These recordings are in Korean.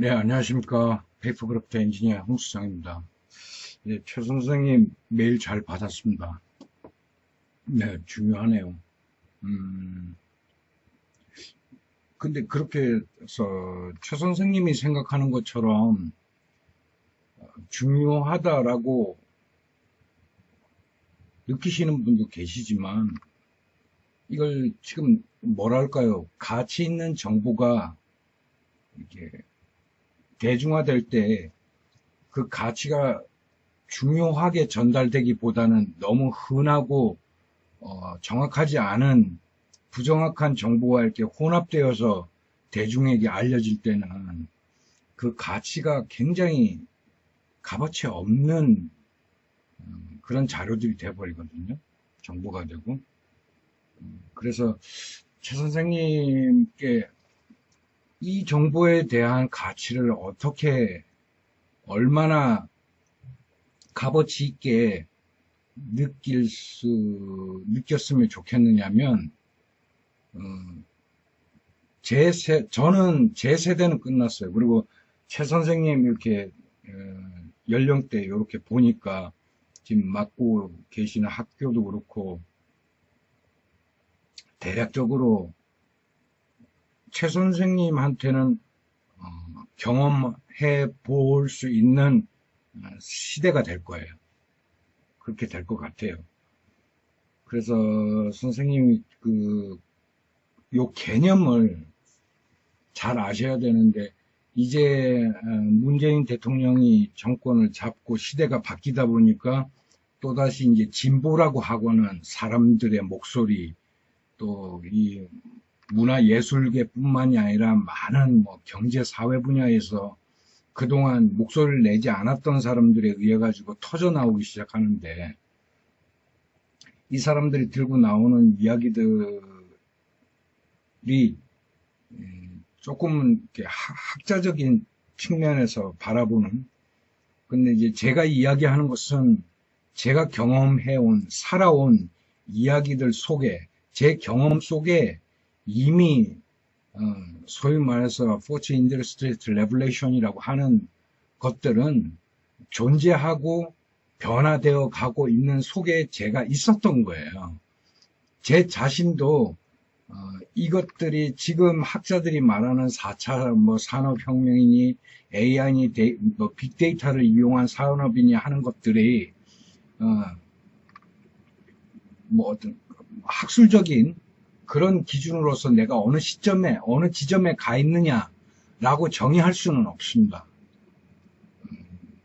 네, 안녕하십니까. 페이퍼그래프트 엔지니어 홍수장입니다. 네, 최 선생님 메일 잘 받았습니다. 네, 중요하네요. 음, 근데 그렇게 해서 최 선생님이 생각하는 것처럼 중요하다라고 느끼시는 분도 계시지만 이걸 지금 뭐랄까요. 가치 있는 정보가 이렇게 대중화될 때 그 가치가 중요하게 전달되기보다는 너무 흔하고 정확하지 않은 부정확한 정보가 이렇게 혼합되어서 대중에게 알려질 때는 그 가치가 굉장히 값어치 없는 그런 자료들이 돼버리거든요. 정보가 되고. 그래서 최 선생님께 이 정보에 대한 가치를 어떻게 얼마나 값어치 있게 느꼈으면 좋겠느냐면, 어, 저는 제 세대는 끝났어요. 그리고 최 선생님 이렇게, 연령대 이렇게 보니까 지금 맡고 계시는 학교도 그렇고, 대략적으로 최 선생님한테는 경험해 볼 수 있는 시대가 될 거예요. 그렇게 될 것 같아요. 그래서 선생님이 요 개념을 잘 아셔야 되는데, 이제 문재인 대통령이 정권을 잡고 시대가 바뀌다 보니까 또다시 이제 진보라고 하고는 사람들의 목소리, 또 이 문화예술계뿐만이 아니라 많은 뭐 경제 사회 분야에서 그동안 목소리를 내지 않았던 사람들에 의해 가지고 터져 나오기 시작하는데, 이 사람들이 들고 나오는 이야기들이 조금 이렇게 학자적인 측면에서 바라보는, 근데 이제 제가 이야기하는 것은 제가 경험해온, 살아온 이야기들 속에, 제 경험 속에 이미 소위 말해서 포츠 인더스트리트 레블레이션이라고 하는 것들은 존재하고 변화되어 가고 있는 속에 제가 있었던 거예요. 제 자신도 이것들이 지금 학자들이 말하는 4차 뭐 산업혁명이니 AI니 뭐 빅데이터를 이용한 산업이니 하는 것들이 뭐 어떤 학술적인 그런 기준으로서 내가 어느 시점에 어느 지점에 가 있느냐라고 정의할 수는 없습니다.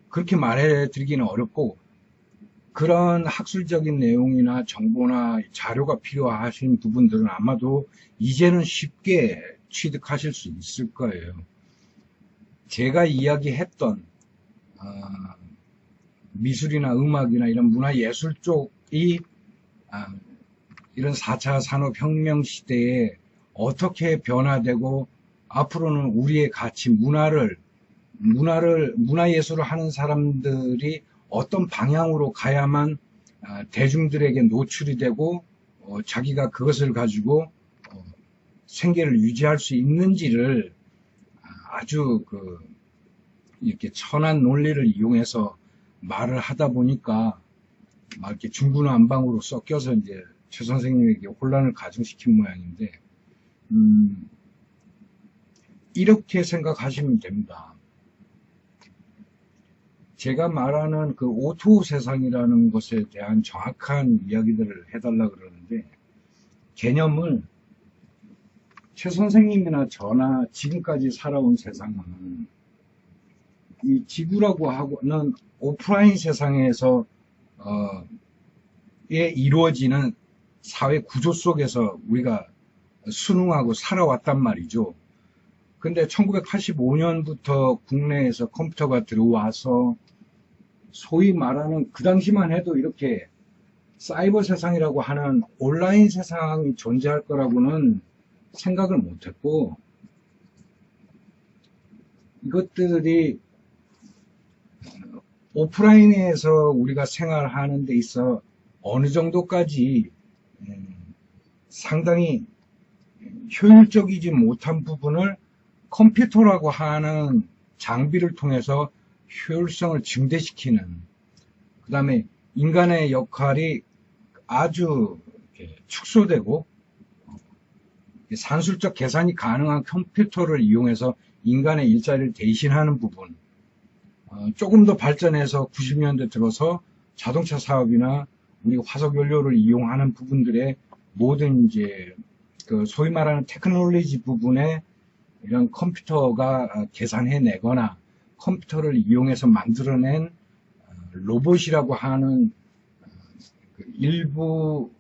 그렇게 말해 드리기는 어렵고, 그런 학술적인 내용이나 정보나 자료가 필요하신 부분들은 아마도 이제는 쉽게 취득하실 수 있을 거예요. 제가 이야기했던 미술이나 음악이나 이런 문화예술 쪽이 이런 4차 산업혁명 시대에 어떻게 변화되고 앞으로는 우리의 가치, 문화예술을 하는 사람들이 어떤 방향으로 가야만 대중들에게 노출이 되고 자기가 그것을 가지고 생계를 유지할 수 있는지를 아주 이렇게 천한 논리를 이용해서 말을 하다 보니까 막 이렇게 중구난방으로 섞여서 이제 최 선생님에게 혼란을 가중시킨 모양인데, 이렇게 생각하시면 됩니다. 제가 말하는 그 오토 세상이라는 것에 대한 정확한 이야기들을 해달라 그러는데, 개념을 최 선생님이나 저나 지금까지 살아온 세상은 이 지구라고 하고는 오프라인 세상에서 이루어지는 사회 구조 속에서 우리가 순응하고 살아왔단 말이죠. 근데 1985년부터 국내에서 컴퓨터가 들어와서 소위 말하는 그 당시만 해도 이렇게 사이버 세상이라고 하는 온라인 세상이 존재할 거라고는 생각을 못했고, 이것들이 오프라인에서 우리가 생활하는 데 있어 어느 정도까지 상당히 효율적이지 못한 부분을 컴퓨터라고 하는 장비를 통해서 효율성을 증대시키는, 그 다음에 인간의 역할이 아주 축소되고 산술적 계산이 가능한 컴퓨터를 이용해서 인간의 일자리를 대신하는 부분, 조금 더 발전해서 90년대 들어서 자동차 사업이나 우리 화석 연료를 이용하는 부분들의 모든 이제 그 소위 말하는 테크놀로지 부분에 이런 컴퓨터가 계산해내거나 컴퓨터를 이용해서 만들어낸 로봇이라고 하는 일부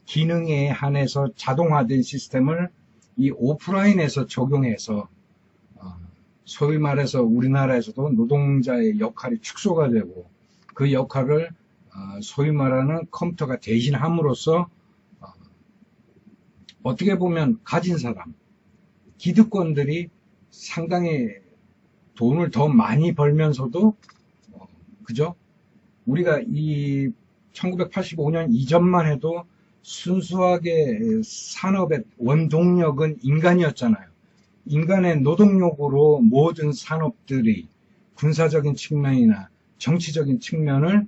기능에 한해서 자동화된 시스템을 이 오프라인에서 적용해서 소위 말해서 우리나라에서도 노동자의 역할이 축소가 되고 그 역할을 소위 말하는 컴퓨터가 대신함으로써 어떻게 보면 가진 사람, 기득권들이 상당히 돈을 더 많이 벌면서도 그죠? 우리가 이 1985년 이전만 해도 순수하게 산업의 원동력은 인간이었잖아요. 인간의 노동력으로 모든 산업들이 군사적인 측면이나 정치적인 측면을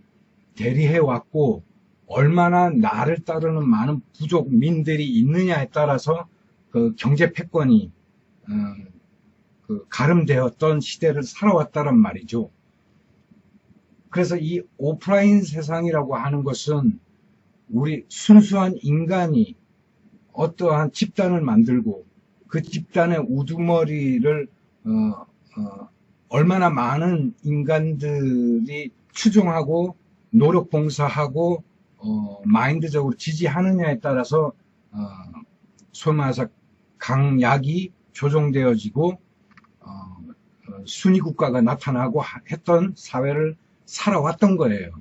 대리해왔고 얼마나 나를 따르는 많은 부족민들이 있느냐에 따라서 그 경제 패권이 가름되었던 시대를 살아왔다란 말이죠. 그래서 이 오프라인 세상이라고 하는 것은 우리 순수한 인간이 어떠한 집단을 만들고 그 집단의 우두머리를 얼마나 많은 인간들이 추종하고 노력 봉사하고 마인드적으로 지지하느냐에 따라서 소위 말해서 강약이 조정되어지고 순위 국가가 나타나고 했던 사회를 살아왔던 거예요.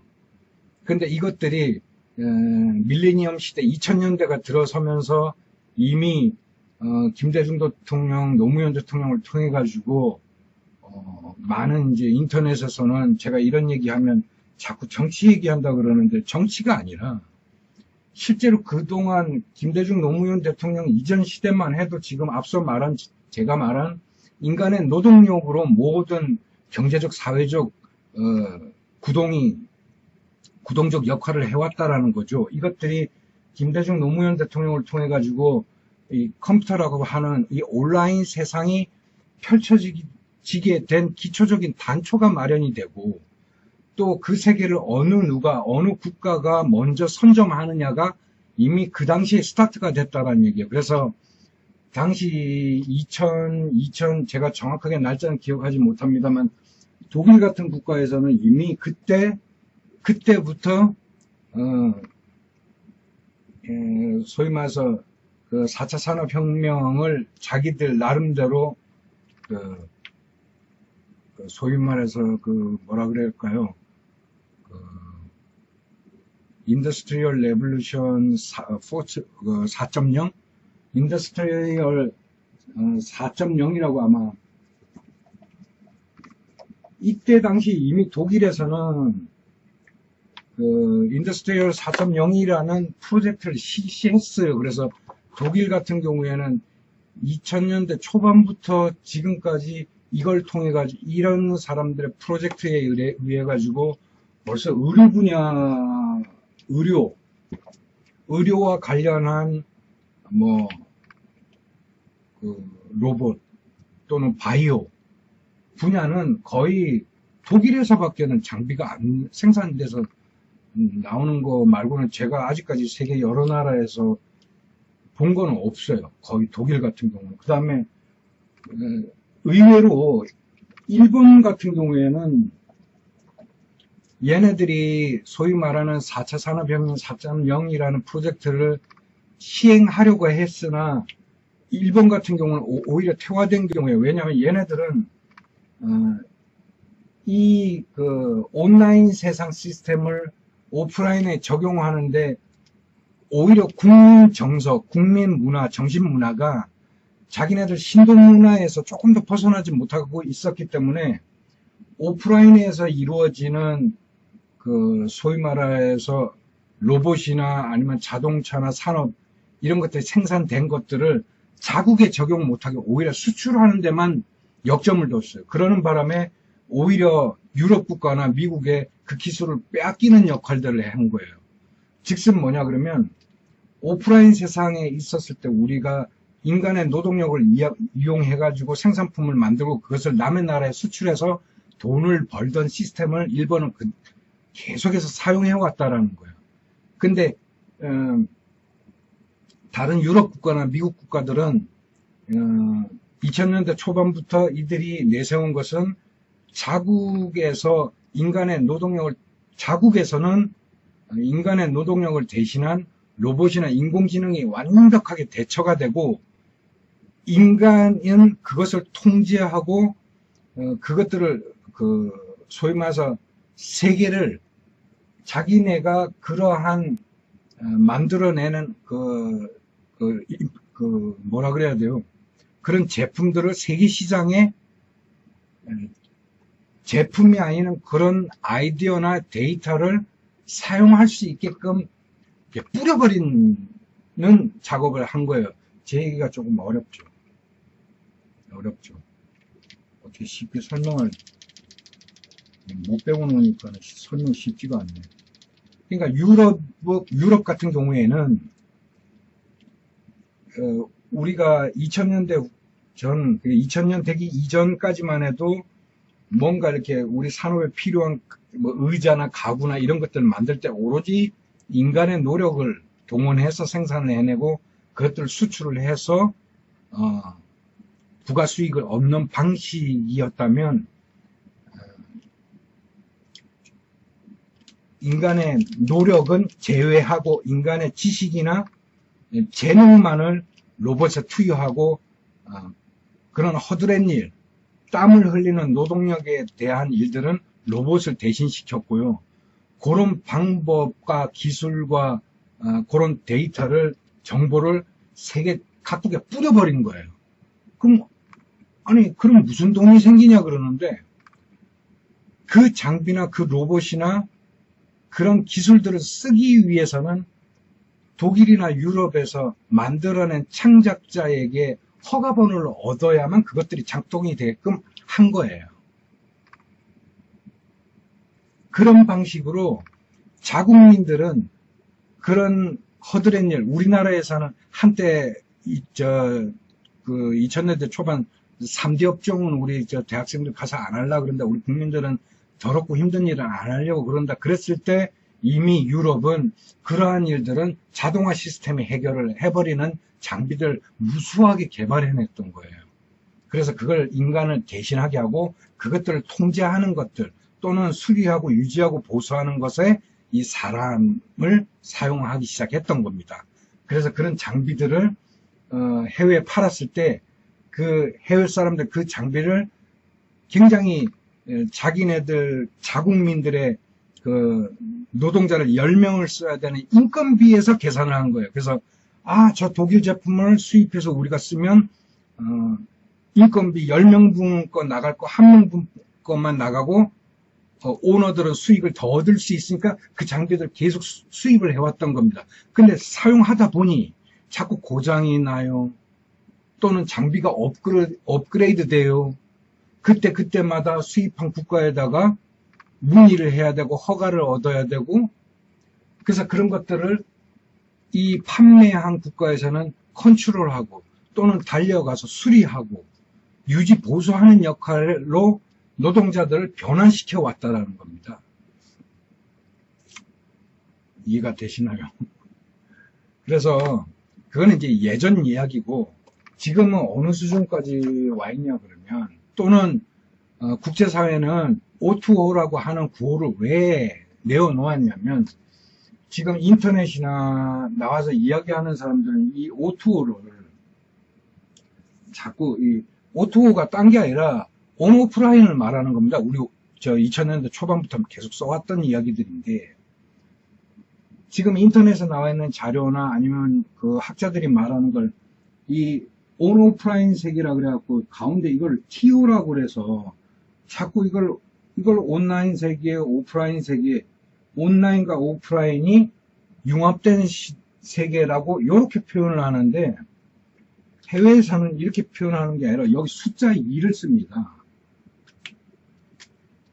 그런데 이것들이 밀레니엄 시대 2000년대가 들어서면서 이미 김대중 대통령, 노무현 대통령을 통해 가지고 많은 이제 인터넷에서는 제가 이런 얘기하면 자꾸 정치 얘기한다 그러는데 정치가 아니라 실제로 그동안 김대중 노무현 대통령 이전 시대만 해도 지금 앞서 말한 제가 말한 인간의 노동력으로 모든 경제적 사회적 구동적 역할을 해왔다라는 거죠. 이것들이 김대중 노무현 대통령을 통해 가지고 이 컴퓨터라고 하는 이 온라인 세상이 펼쳐지게 된 기초적인 단초가 마련이 되고 또 그 세계를 어느 국가가 먼저 선점하느냐가 이미 그 당시에 스타트가 됐다라는 얘기예요. 그래서 당시 2000 제가 정확하게 날짜는 기억하지 못합니다만 독일 같은 국가에서는 이미 그때부터 소위 말해서 그 4차 산업혁명을 자기들 나름대로 소위 말해서 뭐라 그럴까요? 인더스트리얼 레볼루션 4.0? 인더스트리얼 4.0이라고 아마 이때 당시 이미 독일에서는 인더스트리얼 4.0이라는 프로젝트를 실시했어요. 그래서 독일 같은 경우에는 2000년대 초반부터 지금까지 이걸 통해 가지고 이런 사람들의 프로젝트에 의해 가지고 벌써 의료 분야, 의료와 관련한 로봇 또는 바이오 분야는 거의 독일에서밖에는 장비가 안 생산돼서 나오는 거 말고는 제가 아직까지 세계 여러 나라에서 본 건 없어요. 거의 독일 같은 경우는. 그 다음에 의외로 일본 같은 경우에는 얘네들이 소위 말하는 4차 산업혁명 4.0이라는 프로젝트를 시행하려고 했으나 일본 같은 경우는 오히려 퇴화된 경우에 왜냐하면 얘네들은 온라인 세상 시스템을 오프라인에 적용하는데 오히려 국민 정서, 국민 문화, 정신 문화가 자기네들 신동 문화에서 조금 더 벗어나지 못하고 있었기 때문에 오프라인에서 이루어지는 소위 말해서 로봇이나 아니면 자동차나 산업 이런 것들이 생산된 것들을 자국에 적용 못하게 오히려 수출하는 데만 역점을 뒀어요. 그러는 바람에 오히려 유럽 국가나 미국의 그 기술을 빼앗기는 역할들을 한 거예요. 즉슨 뭐냐 그러면 오프라인 세상에 있었을 때 우리가 인간의 노동력을 이용해가지고 생산품을 만들고 그것을 남의 나라에 수출해서 돈을 벌던 시스템을 일본은 계속해서 사용해 왔다라는 거예요. 근데 다른 유럽 국가나 미국 국가들은 2000년대 초반부터 이들이 내세운 것은 자국에서는 인간의 노동력을 대신한 로봇이나 인공지능이 완벽하게 대처가 되고 인간은 그것을 통제하고 그것들을 소위 말해서 세계를 자기네가 그러한 만들어내는 뭐라 그래야 돼요? 그런 제품들을 세계 시장에 제품이 아닌 그런 아이디어나 데이터를 사용할 수 있게끔 뿌려버리는 작업을 한 거예요. 제 얘기가 조금 어렵죠. 어떻게 쉽게 설명을 못 배워놓으니까 설명 쉽지가 않네. 그러니까 유럽 같은 경우에는 우리가 2000년대 2000년 되기 이전까지만 해도 뭔가 이렇게 우리 산업에 필요한 의자나 가구나 이런 것들을 만들 때 오로지 인간의 노력을 동원해서 생산을 해내고 그것들을 수출을 해서 부가 수익을 얻는 방식이었다면 인간의 노력은 제외하고 인간의 지식이나 재능만을 로봇에 투여하고 그런 허드렛 일, 땀을 흘리는 노동력에 대한 일들은 로봇을 대신시켰고요. 그런 방법과 기술과 그런 데이터를 정보를 세계 각국에 뿌려버린 거예요. 그럼 무슨 돈이 생기냐 그러는데 그 장비나 그 로봇이나 그런 기술들을 쓰기 위해서는 독일이나 유럽에서 만들어낸 창작자에게 허가번호를 얻어야만 그것들이 작동이 되게끔 한 거예요. 그런 방식으로 자국민들은 그런 허드렛 일, 우리나라에서는 한때 2000년대 초반 3D 업종은 우리 대학생들 가서 안 하려고 그런다. 우리 국민들은 더럽고 힘든 일은 안 하려고 그런다. 그랬을 때 이미 유럽은 그러한 일들은 자동화 시스템이 해결을 해버리는 장비들 무수하게 개발해냈던 거예요. 그래서 그걸 인간을 대신하게 하고 그것들을 통제하는 것들 또는 수리하고 유지하고 보수하는 것에 이 사람을 사용하기 시작했던 겁니다. 그래서 그런 장비들을 해외에 팔았을 때 그 해외 사람들 그 장비를 굉장히 자기네들 자국민들의 그 노동자를 10명을 써야 되는 인건비에서 계산을 한 거예요. 그래서 저 독일 제품을 수입해서 우리가 쓰면 인건비 10명분 거 나갈 거 1명분 것만 나가고 오너들은 수익을 더 얻을 수 있으니까 그 장비들 계속 수입을 해왔던 겁니다. 근데 사용하다 보니 자꾸 고장이 나요. 또는 장비가 업그레이드 돼요. 그때마다 수입한 국가에다가 문의를 해야 되고 허가를 얻어야 되고 그래서 그런 것들을 이 판매한 국가에서는 컨트롤하고 또는 달려가서 수리하고 유지 보수하는 역할로 노동자들을 변환시켜 왔다라는 겁니다. 이해가 되시나요? 그래서 그거는 이제 예전 이야기고 지금은 어느 수준까지 와 있냐 그러면 또는 국제사회는 O2O라고 하는 구호를 왜 내어놓았냐면 지금 인터넷이나 나와서 이야기하는 사람들은 이 O2O를 자꾸 이 O2O가 딴 게 아니라 온오프라인을 말하는 겁니다. 우리 2000년대 초반부터 계속 써왔던 이야기들인데 지금 인터넷에 나와 있는 자료나 아니면 그 학자들이 말하는 걸 이 온오프라인 세계라 그래갖고 가운데 이걸 TO라고 그래서 자꾸 이걸 온라인 세계, 오프라인 세계, 온라인과 오프라인이 융합된 세계라고 이렇게 표현을 하는데 해외에서는 이렇게 표현하는 게 아니라 여기 숫자 2를 씁니다.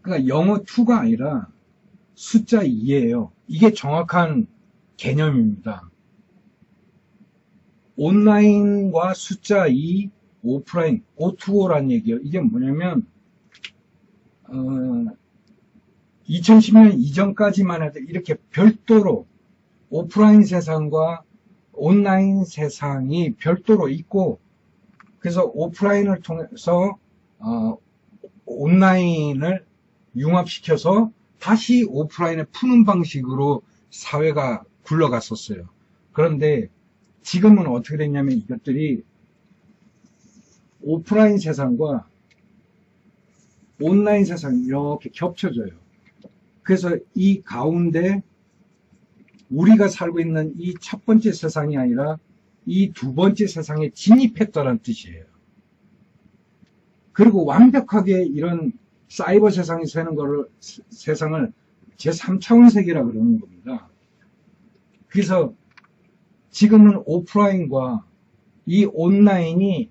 그러니까 영어 2가 아니라 숫자 2예요. 이게 정확한 개념입니다. 온라인과 숫자 2, 오프라인, O2O란 얘기예요. 이게 뭐냐면 2010년 이전까지만 해도 이렇게 별도로 오프라인 세상과 온라인 세상이 별도로 있고, 그래서 오프라인을 통해서 온라인을 융합시켜서 다시 오프라인에 푸는 방식으로 사회가 굴러갔었어요. 그런데 지금은 어떻게 됐냐면 이것들이 오프라인 세상과 온라인 세상이 이렇게 겹쳐져요. 그래서 이 가운데 우리가 살고 있는 이 첫 번째 세상이 아니라 이 두 번째 세상에 진입했다는 뜻이에요. 그리고 완벽하게 이런 사이버 세상에 사는 거를, 세상을 제3차원 세계라 그러는 겁니다. 그래서 지금은 오프라인과 이 온라인이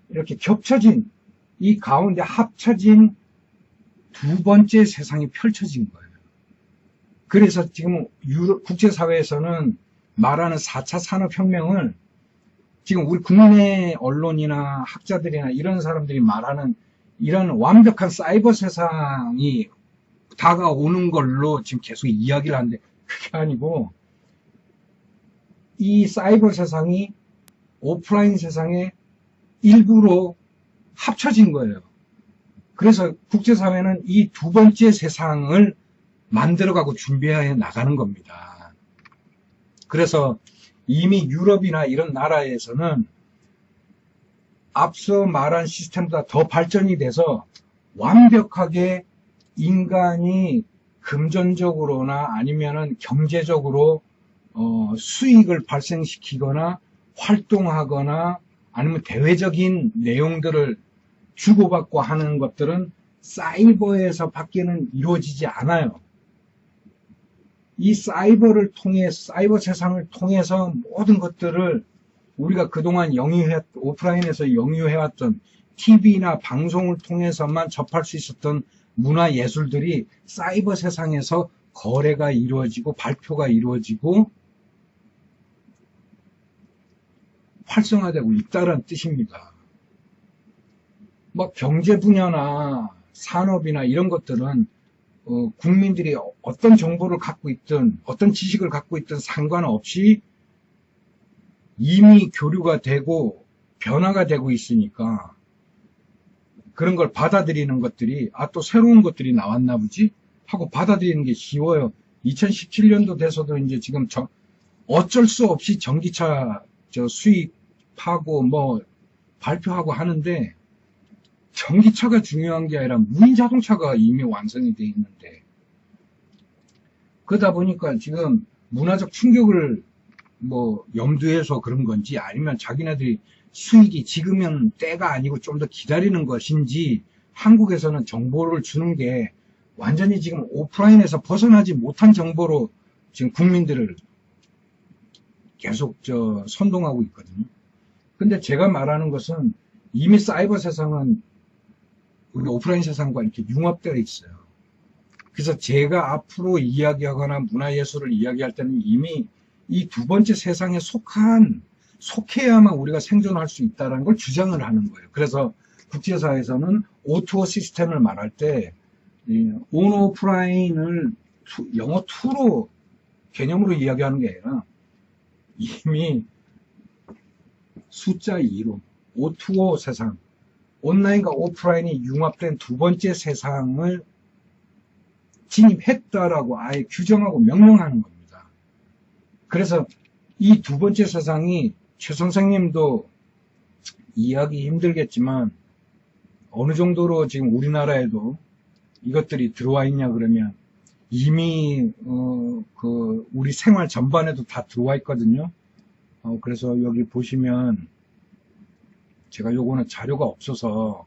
이렇게 겹쳐진, 이 가운데 합쳐진 두 번째 세상이 펼쳐진 거예요. 그래서 지금 국제사회에서는 말하는 4차 산업혁명을 지금 우리 국내 언론이나 학자들이나 이런 사람들이 말하는 이런 완벽한 사이버 세상이 다가오는 걸로 지금 계속 이야기를 하는데, 그게 아니고 이 사이버 세상이 오프라인 세상의 일부로 합쳐진 거예요. 그래서 국제사회는 이 두 번째 세상을 만들어가고 준비해 나가는 겁니다. 그래서 이미 유럽이나 이런 나라에서는 앞서 말한 시스템보다 더 발전이 돼서 완벽하게 인간이 금전적으로나 아니면은 경제적으로 수익을 발생시키거나 활동하거나 아니면 대외적인 내용들을 주고받고 하는 것들은 사이버에서 밖에는 이루어지지 않아요. 이 사이버를 통해, 사이버 세상을 통해서 모든 것들을 우리가 그동안 오프라인에서 영유해왔던 TV나 방송을 통해서만 접할 수 있었던 문화 예술들이 사이버 세상에서 거래가 이루어지고 발표가 이루어지고 활성화되고 있다는 뜻입니다. 뭐 경제 분야나 산업이나 이런 것들은 국민들이 어떤 정보를 갖고 있든 어떤 지식을 갖고 있든 상관없이 이미 교류가 되고 변화가 되고 있으니까 그런 걸 받아들이는 것들이 또 새로운 것들이 나왔나 보지 하고 받아들이는 게 쉬워요. 2017년도 돼서도 이제 지금 어쩔 수 없이 전기차 수입하고 뭐 발표하고 하는데, 전기차가 중요한 게 아니라 무인 자동차가 이미 완성이 돼 있는데, 그러다 보니까 지금 문화적 충격을 뭐 염두에서 그런 건지 아니면 자기네들이 수익이 지금은 때가 아니고 좀 더 기다리는 것인지 한국에서는 정보를 주는 게 완전히 지금 오프라인에서 벗어나지 못한 정보로 지금 국민들을 계속 선동하고 있거든요. 근데 제가 말하는 것은 이미 사이버 세상은 우리 오프라인 세상과 이렇게 융합되어 있어요. 그래서 제가 앞으로 이야기하거나 문화예술을 이야기할 때는 이미 이 두 번째 세상에 속해야만 우리가 생존할 수 있다는 걸 주장을 하는 거예요. 그래서 국제사회에서는 O2O 시스템을 말할 때 온 오프라인을 영어 2로 개념으로 이야기하는 게 아니라 이미 숫자 2로 O2O 세상, 온라인과 오프라인이 융합된 두 번째 세상을 진입했다라고 아예 규정하고 명명하는 겁니다. 그래서 이 두 번째 세상이 최 선생님도 이해하기 힘들겠지만 어느 정도로 지금 우리나라에도 이것들이 들어와 있냐 그러면 이미 우리 생활 전반에도 다 들어와 있거든요. 그래서 여기 보시면 제가 요거는 자료가 없어서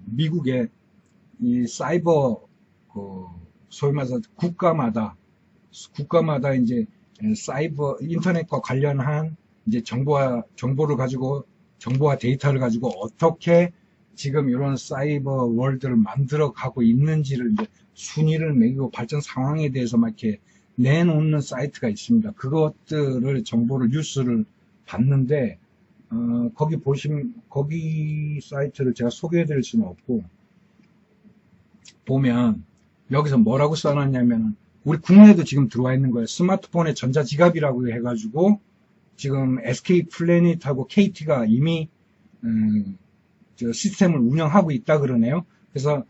미국의 이 사이버 소위 말해서 국가마다 이제 사이버 인터넷과 관련한 이제 정보를 가지고 정보와 데이터를 가지고 어떻게 지금 이런 사이버 월드를 만들어 가고 있는지를 이제 순위를 매기고 발전 상황에 대해서 막 이렇게 내놓는 사이트가 있습니다. 그것들을 정보를 뉴스를 봤는데 거기 사이트를 제가 소개해 드릴 수는 없고, 보면 여기서 뭐라고 써놨냐면 우리 국내에도 지금 들어와 있는 거예요. 스마트폰의 전자지갑이라고 해가지고 지금 SK 플래닛하고 KT가 이미 저 시스템을 운영하고 있다 그러네요. 그래서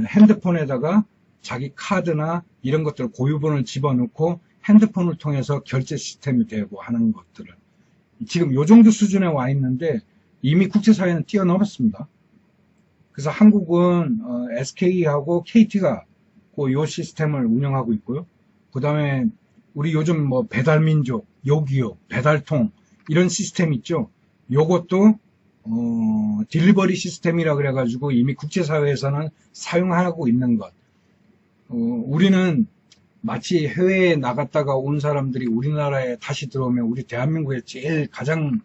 핸드폰에다가 자기 카드나 이런 것들 고유번호를 집어넣고 핸드폰을 통해서 결제 시스템이 되고 하는 것들을 지금 요 정도 수준에 와 있는데 이미 국제사회는 뛰어넘었습니다. 그래서 한국은 SK하고 KT가 요 시스템을 운영하고 있고요. 그 다음에 우리 요즘 뭐 배달민족, 요기요, 배달통 이런 시스템 있죠. 요것도 딜리버리 시스템이라 그래가지고 이미 국제사회에서는 사용하고 있는 것. 우리는 마치 해외에 나갔다가 온 사람들이 우리나라에 다시 들어오면 우리 대한민국에 제일 가장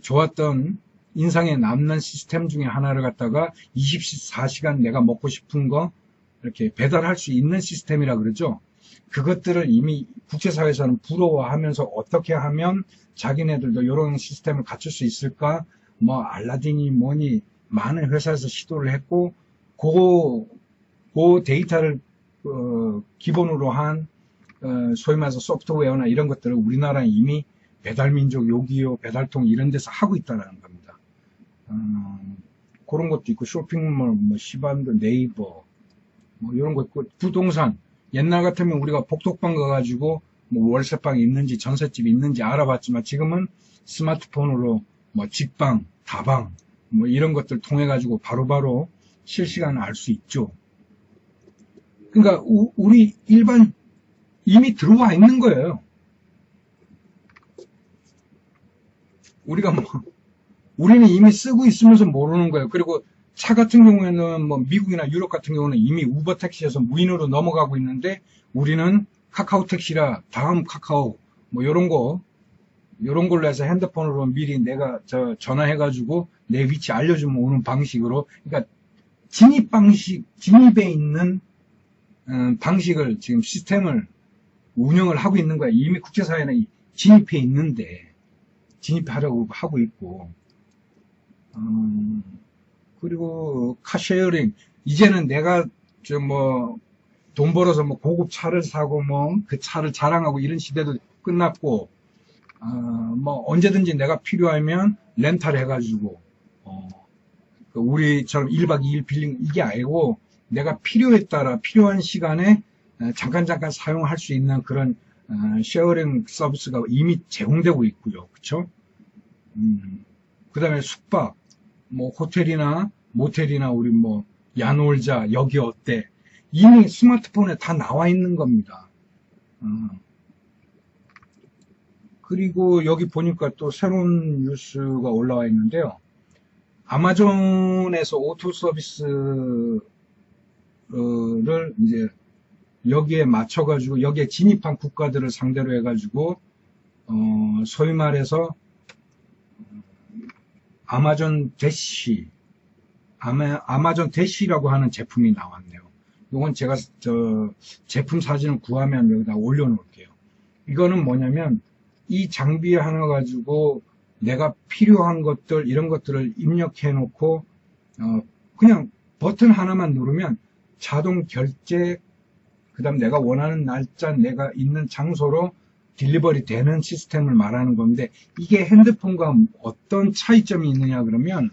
좋았던 인상에 남는 시스템 중에 하나를 갖다가 24시간 내가 먹고 싶은 거 이렇게 배달할 수 있는 시스템이라 그러죠. 그것들을 이미 국제사회에서는 부러워하면서 어떻게 하면 자기네들도 이런 시스템을 갖출 수 있을까? 뭐 알라딘이 뭐니 많은 회사에서 시도를 했고 그 데이터를 기본으로 한 소위 말해서 소프트웨어나 이런 것들을 우리나라는 이미 배달민족, 요기요, 배달통 이런 데서 하고 있다는 겁니다. 그런 것도 있고 쇼핑몰, 뭐 시반도, 네이버 뭐 이런 거 있고 부동산 옛날 같으면 우리가 복덕방 가가지고 뭐 월세방이 있는지 전셋집이 있는지 알아봤지만 지금은 스마트폰으로 뭐 직방, 다방 뭐 이런 것들 통해 가지고 바로바로 실시간을 알 수 있죠. 그러니까 우리 일반 이미 들어와 있는 거예요. 우리는 이미 쓰고 있으면서 모르는 거예요. 그리고 차 같은 경우에는 뭐 미국이나 유럽 같은 경우는 이미 우버 택시에서 무인으로 넘어가고 있는데 우리는 카카오 택시라 다음 카카오 뭐 요런 걸로 해서 핸드폰으로 미리 내가 전화해가지고 내 위치 알려주면 오는 방식으로, 그러니까 진입에 있는 방식을 지금 시스템을 운영을 하고 있는 거야. 이미 국제사회는 진입해 있는데 진입하려고 하고 있고, 그리고 카쉐어링 이제는 내가 돈 벌어서 뭐 고급 차를 사고 뭐 그 차를 자랑하고 이런 시대도 끝났고, 뭐 언제든지 내가 필요하면 렌탈 해가지고 우리처럼 1박 2일 빌린 이게 아니고 내가 필요에 따라 필요한 시간에 잠깐 사용할 수 있는 그런 쉐어링 서비스가 이미 제공되고 있고요. 그쵸? 그 다음에 숙박, 뭐 호텔이나 모텔이나 우리 뭐 야놀자 여기 어때 이미 스마트폰에 다 나와 있는 겁니다. 그리고 여기 보니까 또 새로운 뉴스가 올라와 있는데요. 아마존에서 오토 서비스를 이제 여기에 맞춰가지고 여기에 진입한 국가들을 상대로 해가지고 소위 말해서 아마존 대시라고 하는 제품이 나왔네요. 이건 제가 제품 사진을 구하면 여기다 올려놓을게요. 이거는 뭐냐면 이 장비 하나 가지고 내가 필요한 것들 이런 것들을 입력해 놓고 그냥 버튼 하나만 누르면 자동 결제, 그 다음 내가 원하는 날짜 내가 있는 장소로 딜리버리 되는 시스템을 말하는 건데, 이게 핸드폰과 어떤 차이점이 있느냐 그러면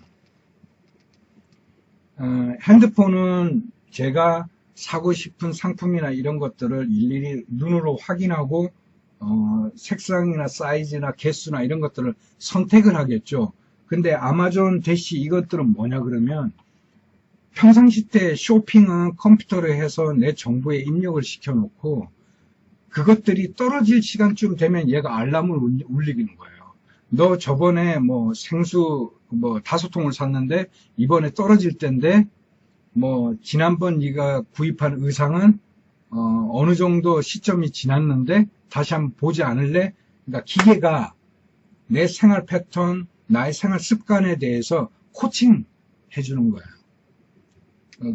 핸드폰은 제가 사고 싶은 상품이나 이런 것들을 일일이 눈으로 확인하고 색상이나 사이즈나 개수나 이런 것들을 선택을 하겠죠. 근데 아마존 대시 이것들은 뭐냐 그러면 평상시 때 쇼핑은 컴퓨터로 해서 내 정보에 입력을 시켜놓고 그것들이 떨어질 시간쯤 되면 얘가 알람을 울리는 거예요. 너 저번에 뭐 생수 뭐 5통을 샀는데 이번에 떨어질 때인데 뭐 지난번 네가 구입한 의상은 어느 정도 시점이 지났는데 다시 한번 보지 않을래? 그러니까 기계가 내 생활 패턴, 나의 생활 습관에 대해서 코칭 해주는 거야.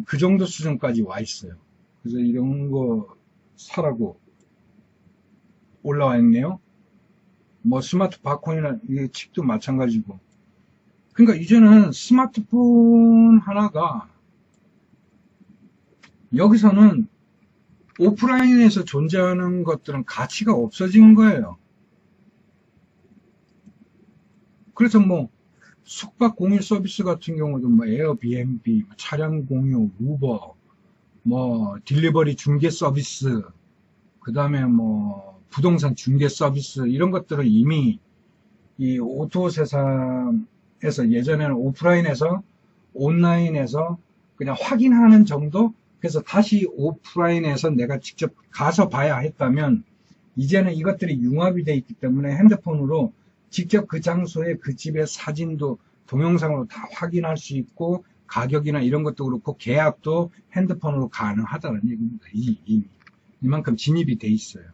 그 정도 수준까지 와 있어요. 그래서 이런 거 사라고 올라와 있네요. 뭐 스마트 바콘이나 이 칩도 마찬가지고. 그러니까 이제는 스마트폰 하나가 여기서는 오프라인에서 존재하는 것들은 가치가 없어진 거예요. 그래서 뭐 숙박 공유 서비스 같은 경우도 뭐 에어비앤비, 차량 공유, 우버, 뭐 딜리버리 중개 서비스, 그 다음에 뭐 부동산 중개 서비스 이런 것들은 이미 이 오토 세상에서 예전에는 오프라인에서 온라인에서 그냥 확인하는 정도. 그래서 다시 오프라인에서 내가 직접 가서 봐야 했다면 이제는 이것들이 융합이 되어 있기 때문에 핸드폰으로 직접 그 장소에 그 집의 사진도 동영상으로 다 확인할 수 있고 가격이나 이런 것도 그렇고 계약도 핸드폰으로 가능하다는 얘기입니다. 이만큼 진입이 돼 있어요.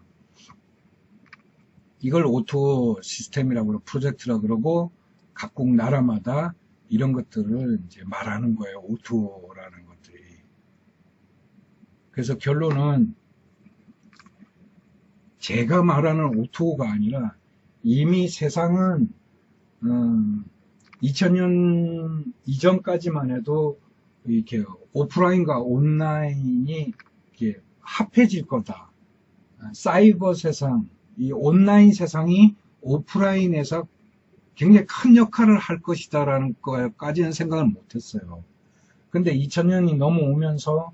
이걸 오토 시스템이라고 그러고 프로젝트라고 그러고 각국 나라마다 이런 것들을 이제 말하는 거예요. 오토라는 것들이. 그래서 결론은 제가 말하는 오토가 아니라 이미 세상은 2000년 이전까지만 해도 이렇게 오프라인과 온라인이 이렇게 합해질 거다. 사이버 세상, 이 온라인 세상이 오프라인에서 굉장히 큰 역할을 할 것이다라는 것까지는 생각을 못했어요. 근데 2000년이 넘어오면서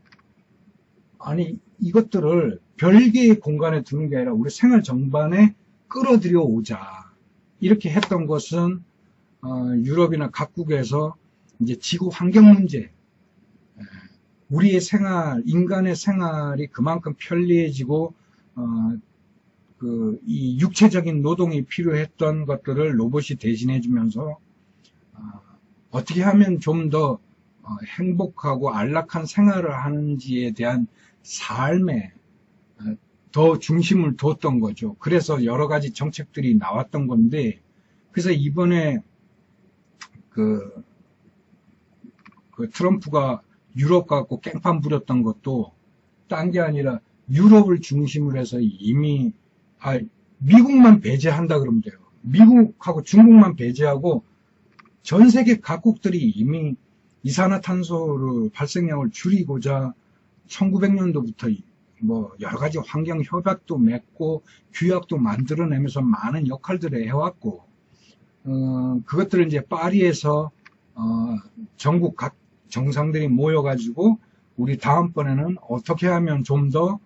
아니 이것들을 별개의 공간에 두는 게 아니라 우리 생활 전반에 끌어들여 오자. 이렇게 했던 것은 유럽이나 각국에서 이제 지구 환경 문제, 우리의 생활, 인간의 생활이 그만큼 편리해지고 이 육체적인 노동이 필요했던 것들을 로봇이 대신해주면서 어떻게 하면 좀 더 행복하고 안락한 생활을 하는지에 대한 삶에 더 중심을 뒀던 거죠. 그래서 여러 가지 정책들이 나왔던 건데, 그래서 이번에 그 트럼프가 유럽 갖고 깽판 부렸던 것도 딴 게 아니라 유럽을 중심으로 해서 이미 미국만 배제한다 그러면 돼요. 미국하고 중국만 배제하고 전 세계 각국들이 이미 이산화탄소를 발생량을 줄이고자 1900년도부터 뭐 여러 가지 환경 협약도 맺고 규약도 만들어내면서 많은 역할들을 해왔고 그것들을 이제 파리에서 전국 각 정상들이 모여가지고 우리 다음번에는 어떻게 하면 좀 더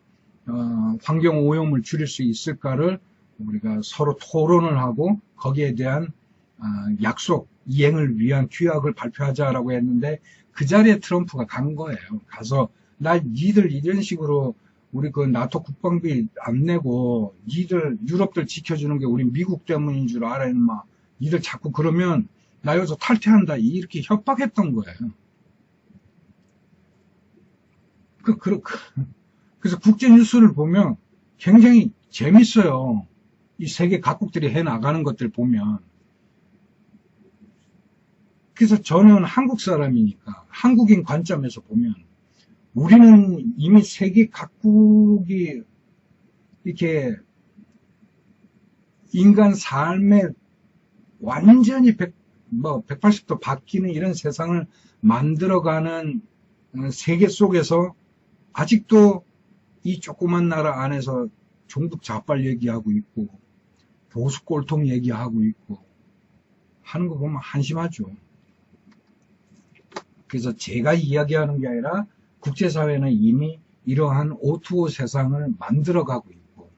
환경 오염을 줄일 수 있을까를 우리가 서로 토론을 하고 거기에 대한 약속 이행을 위한 규약을 발표하자라고 했는데 그 자리에 트럼프가 간 거예요. 가서 니들 이런 식으로 우리 그 나토 국방비 안 내고 니들 유럽들 지켜주는 게 우리 미국 때문인 줄 알아 임마. 니들 자꾸 그러면 나 여기서 탈퇴한다 이렇게 협박했던 거예요. 그래서 국제 뉴스를 보면 굉장히 재밌어요. 이 세계 각국들이 해 나가는 것들 보면. 그래서 저는 한국 사람이니까 한국인 관점에서 보면 우리는 이미 세계 각국이 이렇게 인간 삶에 완전히 180도 바뀌는 이런 세상을 만들어가는 세계 속에서 아직도 이 조그만 나라 안에서 종북 좌빨 얘기하고 있고 보수 꼴통 얘기하고 있고 하는 거 보면 한심하죠. 그래서 제가 이야기하는 게 아니라 국제사회는 이미 이러한 O2O 세상을 만들어가고 있고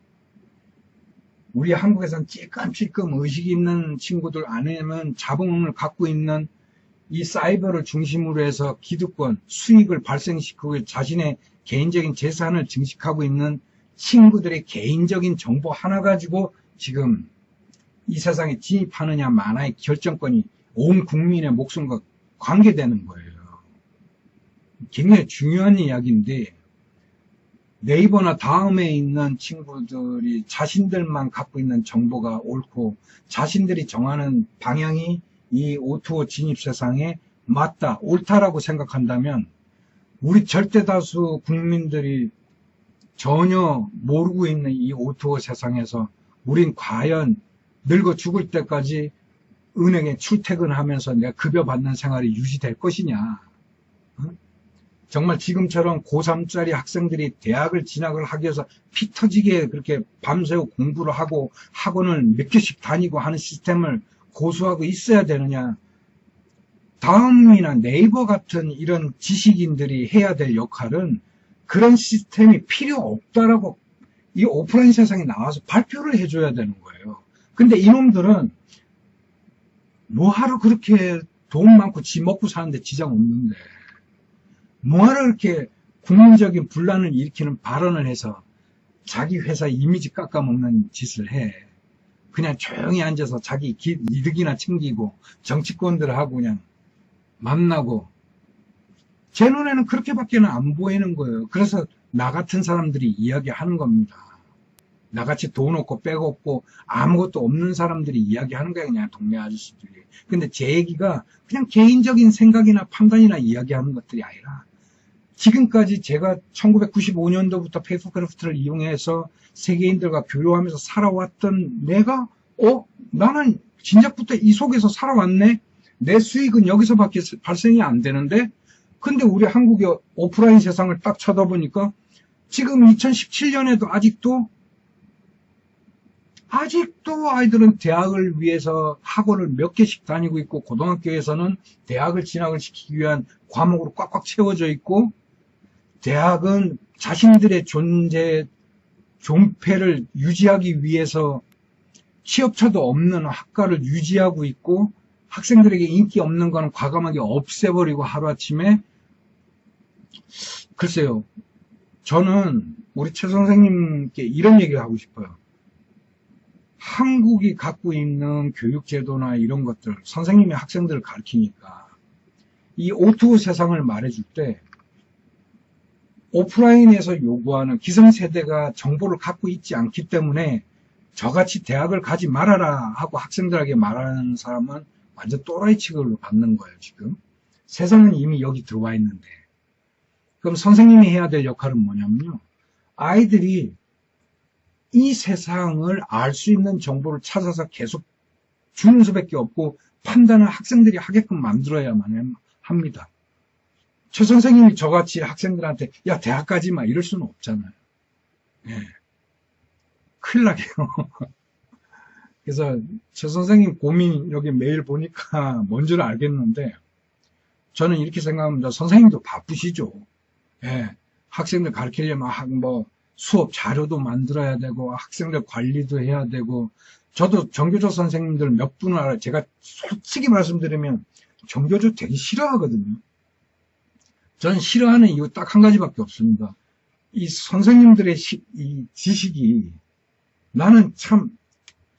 우리 한국에서는 찔끔찔끔 의식 있는 친구들 안에는 자본을 갖고 있는 이 사이버를 중심으로 해서 기득권, 수익을 발생시키고 자신의 개인적인 재산을 증식하고 있는 친구들의 개인적인 정보 하나 가지고 지금 이 세상에 진입하느냐 마나의 결정권이 온 국민의 목숨과 관계되는 거예요. 굉장히 중요한 이야기인데, 네이버나 다음에 있는 친구들이 자신들만 갖고 있는 정보가 옳고 자신들이 정하는 방향이 이 O2O 진입 세상에 맞다, 옳다라고 생각한다면 우리 절대다수 국민들이 전혀 모르고 있는 이 O2O 세상에서 우린 과연 늙어 죽을 때까지 은행에 출퇴근하면서 내가 급여 받는 생활이 유지될 것이냐. 정말 지금처럼 고3짜리 학생들이 대학을 진학을 하기 위해서 피 터지게 그렇게 밤새워 공부를 하고 학원을 몇 개씩 다니고 하는 시스템을 고수하고 있어야 되느냐. 다음이나 네이버 같은 이런 지식인들이 해야 될 역할은 그런 시스템이 필요 없다라고 이 오프라인 세상에 나와서 발표를 해줘야 되는 거예요. 근데 이놈들은 뭐하러 그렇게 돈 많고 지 먹고 사는데 지장 없는데 뭐하러 이렇게 국민적인 분란을 일으키는 발언을 해서 자기 회사 이미지 깎아먹는 짓을 해. 그냥 조용히 앉아서 자기 이득이나 챙기고 정치권들하고 그냥 만나고 제 눈에는 그렇게밖에는 안 보이는 거예요. 그래서 나 같은 사람들이 이야기하는 겁니다. 나같이 돈 없고 백 없고 아무것도 없는 사람들이 이야기하는 거예요. 그냥 동네 아저씨들이. 근데 제 얘기가 그냥 개인적인 생각이나 판단이나 이야기하는 것들이 아니라 지금까지 제가 1995년도부터 페이퍼크래프트를 이용해서 세계인들과 교류하면서 살아왔던 내가 나는 진작부터 이 속에서 살아왔네. 내 수익은 여기서밖에 발생이 안 되는데 근데 우리 한국의 오프라인 세상을 딱 쳐다보니까 지금 2017년에도 아직도 아이들은 대학을 위해서 학원을 몇 개씩 다니고 있고 고등학교에서는 대학을 진학을 시키기 위한 과목으로 꽉꽉 채워져 있고 대학은 자신들의 존폐를 유지하기 위해서 취업처도 없는 학과를 유지하고 있고 학생들에게 인기 없는 거는 과감하게 없애버리고 하루아침에 글쎄요. 저는 우리 최 선생님께 이런 얘기를 하고 싶어요. 한국이 갖고 있는 교육제도나 이런 것들 선생님이 학생들을 가르치니까 이 O2O 세상을 말해줄 때 오프라인에서 요구하는 기성세대가 정보를 갖고 있지 않기 때문에 저같이 대학을 가지 말아라 하고 학생들에게 말하는 사람은 완전 또라이 취급을 받는 거예요. 지금 세상은 이미 여기 들어와 있는데 그럼 선생님이 해야 될 역할은 뭐냐면요. 아이들이 이 세상을 알 수 있는 정보를 찾아서 계속 주는 수밖에 없고 판단을 학생들이 하게끔 만들어야만 합니다. 최 선생님이 저같이 학생들한테 야 대학 가지 마 이럴 수는 없잖아요. 네. 큰일 나게요. 그래서 최 선생님 고민 여기 메일 보니까 뭔지를 알겠는데 저는 이렇게 생각합니다. 선생님도 바쁘시죠. 네. 학생들 가르치려면 뭐 수업 자료도 만들어야 되고 학생들 관리도 해야 되고 저도 정교조 선생님들 몇 분을 알아요. 제가 솔직히 말씀드리면 정교조 되게 싫어하거든요. 저는 싫어하는 이유 딱 한 가지밖에 없습니다. 이 선생님들의 이 지식이 나는 참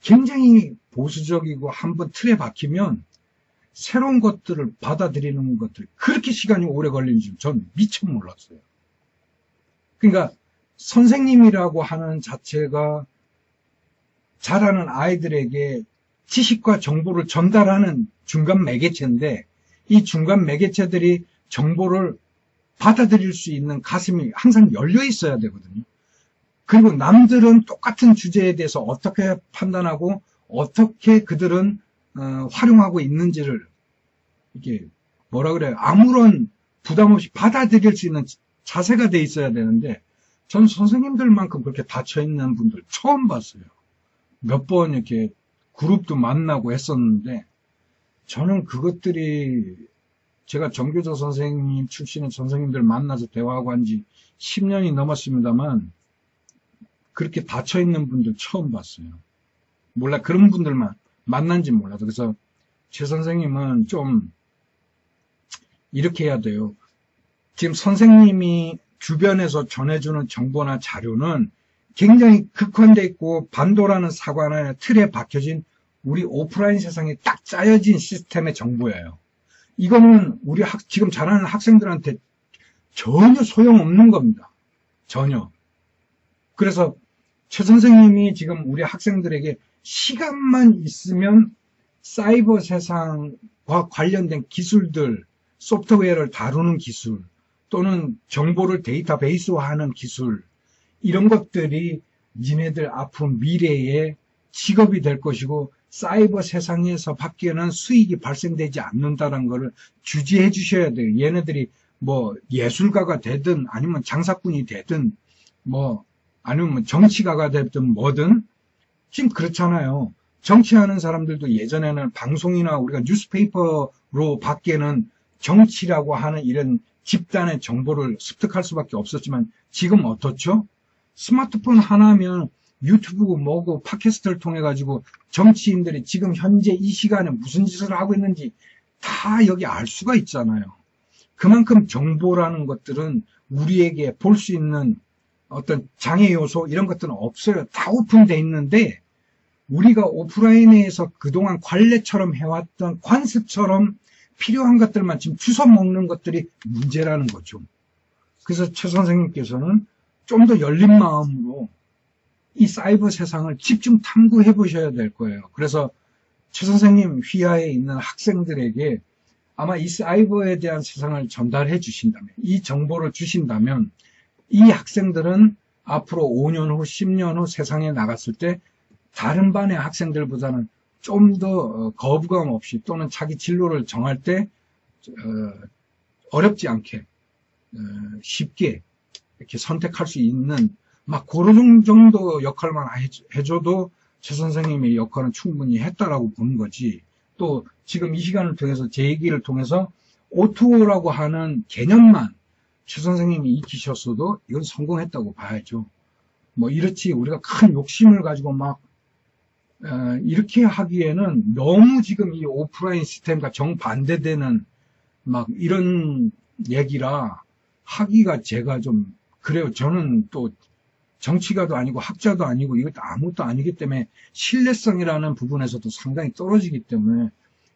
굉장히 보수적이고 한번 틀에 박히면 새로운 것들을 받아들이는 것들 그렇게 시간이 오래 걸리는 줄 전 미처 몰랐어요. 그러니까 선생님이라고 하는 자체가 자라는 아이들에게 지식과 정보를 전달하는 중간 매개체인데 이 중간 매개체들이 정보를 받아들일 수 있는 가슴이 항상 열려 있어야 되거든요. 그리고 남들은 똑같은 주제에 대해서 어떻게 판단하고 어떻게 그들은 활용하고 있는지를 이렇게 뭐라 그래요? 아무런 부담 없이 받아들일 수 있는 자세가 돼 있어야 되는데 전 선생님들만큼 그렇게 닫혀있는 분들 처음 봤어요. 몇 번 이렇게 그룹도 만나고 했었는데 저는 그것들이 제가 정교조 선생님 출신의 선생님들 만나서 대화하고 한 지 10년이 넘었습니다만 그렇게 닫혀있는 분들 처음 봤어요. 몰라 그런 분들만 만난지 몰라도 그래서 최 선생님은 좀 이렇게 해야 돼요. 지금 선생님이 주변에서 전해주는 정보나 자료는 굉장히 극화되어 있고 반도라는 사관의 틀에 박혀진 우리 오프라인 세상에 딱 짜여진 시스템의 정보예요. 이거는 우리 지금 자라는 학생들한테 전혀 소용없는 겁니다. 전혀. 그래서 최 선생님이 지금 우리 학생들에게 시간만 있으면 사이버 세상과 관련된 기술들, 소프트웨어를 다루는 기술, 또는 정보를 데이터베이스화하는 기술, 이런 것들이 니네들 앞으로 미래의 직업이 될 것이고 사이버 세상에서 밖에는 수익이 발생되지 않는다는 것을 주지해 주셔야 돼요. 얘네들이 뭐 예술가가 되든 아니면 장사꾼이 되든 뭐 아니면 정치가가 되든 뭐든 지금 그렇잖아요. 정치하는 사람들도 예전에는 방송이나 우리가 뉴스페이퍼로 밖에는 정치라고 하는 이런 집단의 정보를 습득할 수밖에 없었지만 지금 어떻죠? 스마트폰 하나면 유튜브 뭐고 팟캐스트를 통해 가지고 정치인들이 지금 현재 이 시간에 무슨 짓을 하고 있는지 다 여기 알 수가 있잖아요. 그만큼 정보라는 것들은 우리에게 볼 수 있는 어떤 장애 요소 이런 것들은 없어요. 다 오픈돼 있는데 우리가 오프라인에서 그동안 관례처럼 해왔던 관습처럼 필요한 것들만 지금 주워 먹는 것들이 문제라는 거죠. 그래서 최 선생님께서는 좀 더 열린 마음으로 이 사이버 세상을 집중 탐구해 보셔야 될 거예요. 그래서 최 선생님 휘하에 있는 학생들에게 아마 이 사이버에 대한 세상을 전달해 주신다면, 이 정보를 주신다면 이 학생들은 앞으로 5년 후, 10년 후 세상에 나갔을 때 다른 반의 학생들보다는 좀 더 거부감 없이 또는 자기 진로를 정할 때 어렵지 않게 쉽게 이렇게 선택할 수 있는 막 그런 정도 역할만 해줘도 최 선생님의 역할은 충분히 했다라고 보는 거지. 또 지금 이 시간을 통해서 제 얘기를 통해서 O2O라고 하는 개념만 최 선생님이 익히셨어도 이건 성공했다고 봐야죠. 뭐 이렇지 우리가 큰 욕심을 가지고 막 이렇게 하기에는 너무 지금 이 오프라인 시스템과 정반대되는 막 이런 얘기라 하기가 제가 좀 그래요. 저는 또 정치가도 아니고 학자도 아니고 이것도 아무것도 아니기 때문에 신뢰성이라는 부분에서도 상당히 떨어지기 때문에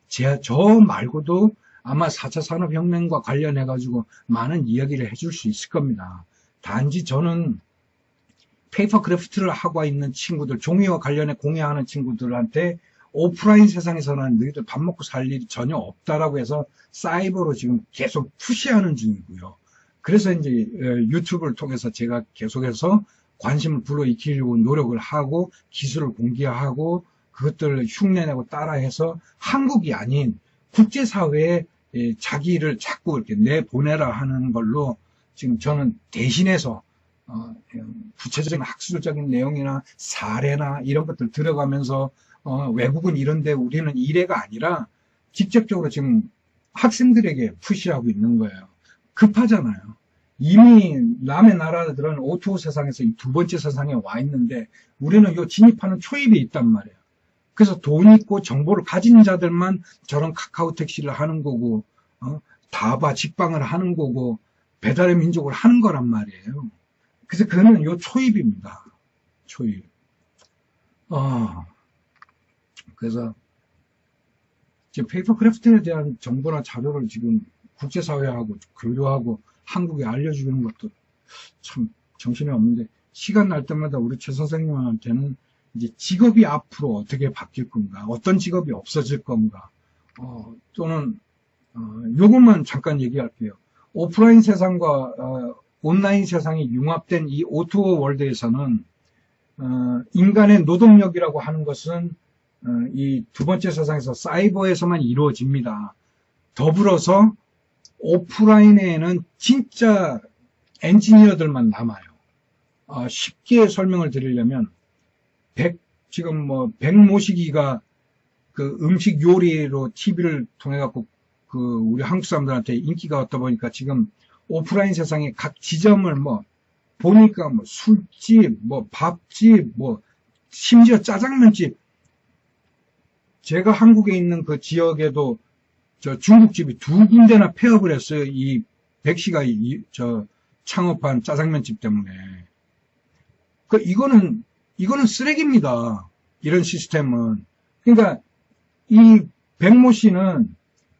저 말고도 아마 4차 산업혁명과 관련해가지고 많은 이야기를 해줄 수 있을 겁니다. 단지 저는 페이퍼 크래프트를 하고 있는 친구들, 종이와 관련해 공예하는 친구들한테 오프라인 세상에서는 너희들 밥 먹고 살 일이 전혀 없다라고 해서 사이버로 지금 계속 푸시하는 중이고요. 그래서 이제 유튜브를 통해서 제가 계속해서 관심을 불러일으키려고 노력을 하고 기술을 공개하고 그것들을 흉내내고 따라해서 한국이 아닌 국제사회에 자기를 자꾸 이렇게 내보내라 하는 걸로 지금 저는 대신해서 구체적인 학술적인 내용이나 사례나 이런 것들 들어가면서 외국은 이런데 우리는 이래가 아니라 직접적으로 지금 학생들에게 푸시하고 있는 거예요. 급하잖아요. 이미 남의 나라들은 O2O 세상에서 이 두 번째 세상에 와 있는데 우리는 요 진입하는 초입에 있단 말이에요. 그래서 돈 있고 정보를 가진 자들만 저런 카카오 택시를 하는 거고 다바 직방을 하는 거고 배달의 민족을 하는 거란 말이에요. 그래서 그거는 요 초입입니다. 초입. 그래서 지금 페이퍼 크래프트에 대한 정보나 자료를 지금 국제사회하고 교류하고 한국에 알려주는 것도 참 정신이 없는데 시간 날 때마다 우리 최 선생님한테는 이제 직업이 앞으로 어떻게 바뀔 건가, 어떤 직업이 없어질 건가, 또는 요것만 잠깐 얘기할게요. 오프라인 세상과 온라인 세상이 융합된 이 O2O 월드에서는 인간의 노동력이라고 하는 것은 이 두 번째 세상에서 사이버에서만 이루어집니다. 더불어서 오프라인에는 진짜 엔지니어들만 남아요. 쉽게 설명을 드리려면 지금 뭐 백모시기가 그 음식 요리로 TV를 통해 갖고 그 우리 한국 사람들한테 인기가 없다 보니까 지금 오프라인 세상에 각 지점을 뭐 보니까 뭐 술집, 뭐 밥집, 뭐 심지어 짜장면집. 제가 한국에 있는 그 지역에도 저 중국집이 두 군데나 폐업을 했어요. 이 백씨가 창업한 짜장면집 때문에. 이거는 쓰레기입니다. 이런 시스템은. 그러니까 이 백모 씨는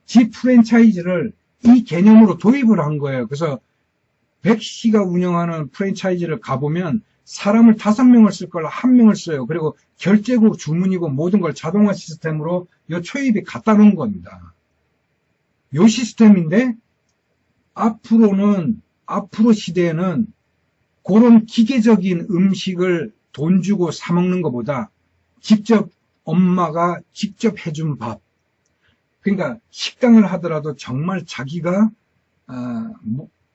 집 프랜차이즈를 이 개념으로 도입을 한 거예요. 그래서 백씨가 운영하는 프랜차이즈를 가보면 사람을 5명을 쓸 걸 1명을 써요. 그리고 결제고 주문이고 모든 걸 자동화 시스템으로 요 초입이 갖다 놓은 겁니다. 요 시스템인데 앞으로 시대에는 그런 기계적인 음식을 돈 주고 사 먹는 것보다 직접 엄마가 직접 해준 밥. 그러니까 식당을 하더라도 정말 자기가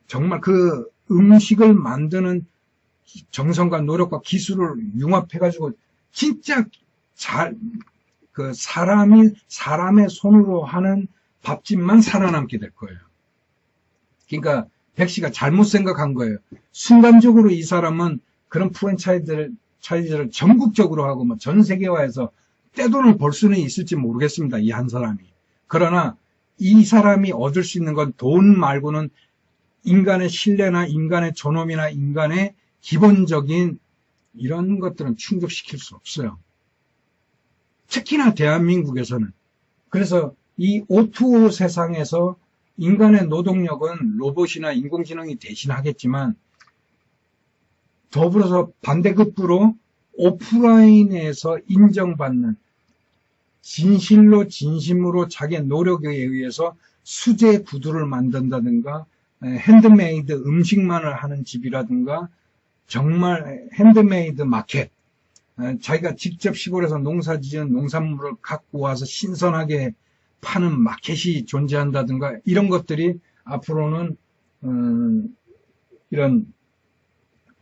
정말 그 음식을 만드는 정성과 노력과 기술을 융합해가지고 진짜 사람의 손으로 하는 밥집만 살아남게 될 거예요. 그러니까 백씨가 잘못 생각한 거예요. 순간적으로 이 사람은 그런 프랜차이즈를 전국적으로 하고 뭐 전 세계화해서 떼돈을 벌 수는 있을지 모르겠습니다. 이 한 사람이. 그러나 이 사람이 얻을 수 있는 건 돈 말고는 인간의 신뢰나 인간의 존엄이나 인간의 기본적인 이런 것들은 충족시킬 수 없어요. 특히나 대한민국에서는. 그래서 이 O2O 세상에서 인간의 노동력은 로봇이나 인공지능이 대신하겠지만 더불어서 반대급부로 오프라인에서 인정받는 진실로 진심으로 자기의 노력에 의해서 수제 구두를 만든다든가 핸드메이드 음식만을 하는 집이라든가 정말 핸드메이드 마켓 자기가 직접 시골에서 농사지은 농산물을 갖고 와서 신선하게 파는 마켓이 존재한다든가 이런 것들이 앞으로는 이런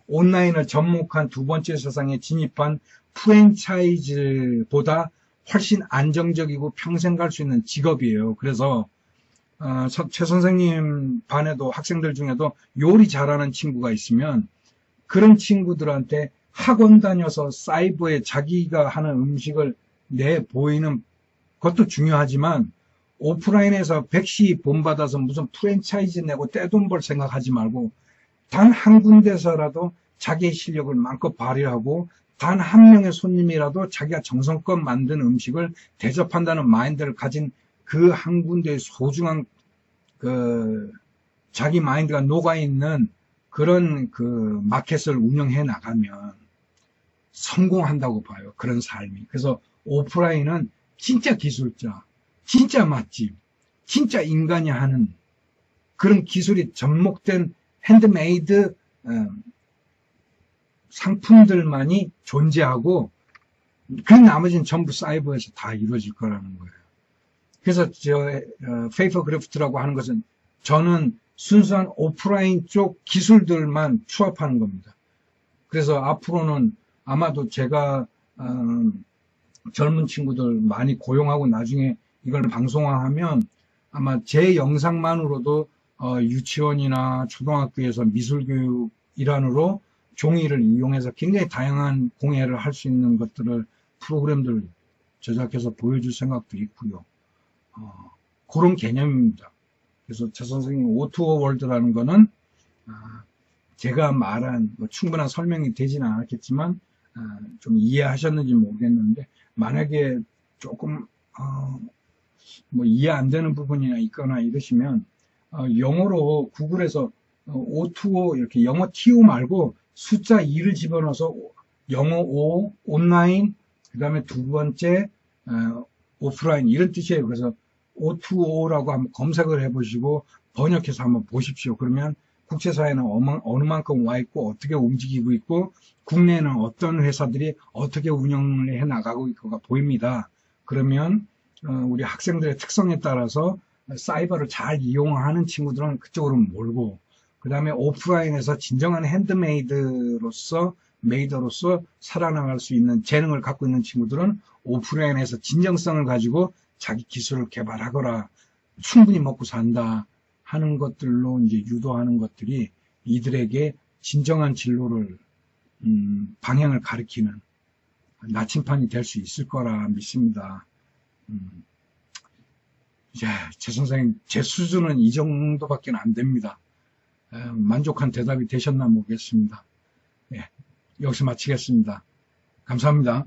온라인을 접목한 두 번째 세상에 진입한 프랜차이즈보다 훨씬 안정적이고 평생 갈 수 있는 직업이에요. 그래서 최 선생님 반에도 학생들 중에도 요리 잘하는 친구가 있으면 그런 친구들한테 학원 다녀서 사이버에 자기가 하는 음식을 내보이는 것도 중요하지만 오프라인에서 백시 본받아서 무슨 프랜차이즈 내고 떼돈 벌 생각하지 말고 단 한 군데서라도 자기의 실력을 마음껏 발휘하고 단 한 명의 손님이라도 자기가 정성껏 만든 음식을 대접한다는 마인드를 가진 그 한 군데의 소중한 자기 마인드가 녹아있는 그런 마켓을 운영해 나가면 성공한다고 봐요. 그런 삶이. 그래서 오프라인은 진짜 기술자, 진짜 맛집, 진짜 인간이 하는 그런 기술이 접목된 핸드메이드 상품들만이 존재하고 그 나머지는 전부 사이버에서 다 이루어질 거라는 거예요. 그래서 페이퍼 크래프트라고 하는 것은 저는 순수한 오프라인 쪽 기술들만 추합하는 겁니다. 그래서 앞으로는 아마도 제가 젊은 친구들 많이 고용하고 나중에 이걸 방송화하면 아마 제 영상만으로도 유치원이나 초등학교에서 미술교육 일환으로 종이를 이용해서 굉장히 다양한 공예를 할 수 있는 것들을 프로그램들 제작해서 보여줄 생각도 있고요. 그런 개념입니다. 그래서 최 선생님 O2O 월드라는 거는 제가 말한 충분한 설명이 되지는 않았겠지만 좀 이해하셨는지 모르겠는데 만약에 조금 이해 안 되는 부분이나 있거나 이러시면 영어로 구글에서 O2O 이렇게 영어 TO 말고 숫자 2를 집어넣어서 영어 O, 온라인, 그 다음에 두 번째 오프라인 이런 뜻이에요. 그래서 O2O라고 한번 검색을 해보시고 번역해서 한번 보십시오. 그러면 국제사회는 어느 만큼 와 있고 어떻게 움직이고 있고 국내에는 어떤 회사들이 어떻게 운영을 해 나가고 있고가 보입니다. 그러면 우리 학생들의 특성에 따라서 사이버를 잘 이용하는 친구들은 그쪽으로 몰고 그 다음에 오프라인에서 진정한 핸드메이드로서 메이더로서 살아나갈 수 있는 재능을 갖고 있는 친구들은 오프라인에서 진정성을 가지고 자기 기술을 개발하거나 충분히 먹고 산다 하는 것들로 이제 유도하는 것들이 이들에게 진정한 진로를 방향을 가리키는 나침판이 될 수 있을 거라 믿습니다. 최 선생님, 제 수준은 이 정도밖에 안 됩니다. 만족한 대답이 되셨나 모르겠습니다. 여기서 마치겠습니다. 감사합니다.